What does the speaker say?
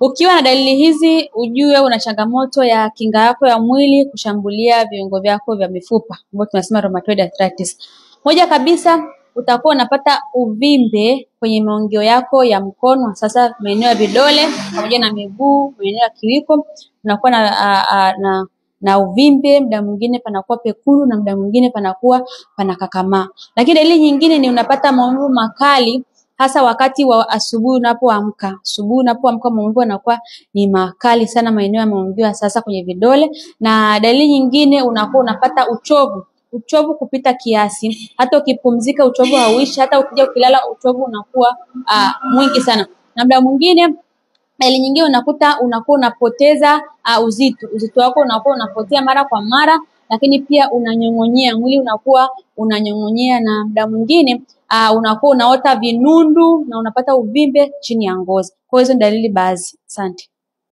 Ukiwa na dalili hizi, ujue una changamoto ya kinga yako ya mwili kushambulia viungo vyako vya mifupa, ambayo tunasema rheumatoid arthritis. Moja kabisa, utakuwa unapata uvimbe kwenye maungio yako ya mkono, sasa maeneo ya vidole pamoja na miguu, maeneo ya kiwiko, unakuwa na uvimbe, muda mwingine panakuwa pekundu na muda mwingine panakuwa panakakamaa. Lakini dalili nyingine ni unapata maumivu makali hasa wakati wa asubuhi unapoamka. Asubuhi unapoamka maumivu yanakuwa ni makali sana maeneo ya maungio sasa kwenye vidole. Na dalili nyingine unakuwa unapata uchovu kupita kiasi. Hata ukipumzika uchovu hauishi, hata ukija ukilala uchovu unakuwa mwingi sana. Na muda mwingine dalili nyingine unakuta unakuwa unapoteza uzito wako unakuwa unapotea mara kwa mara, lakini pia unanyong'onyea, mwili unakuwa unanyong'onyea, na muda mwingine unakuwa unaota vinundu na unapata uvimbe chini ya ngozi. Kwa hizo dalili baadhi. Asante.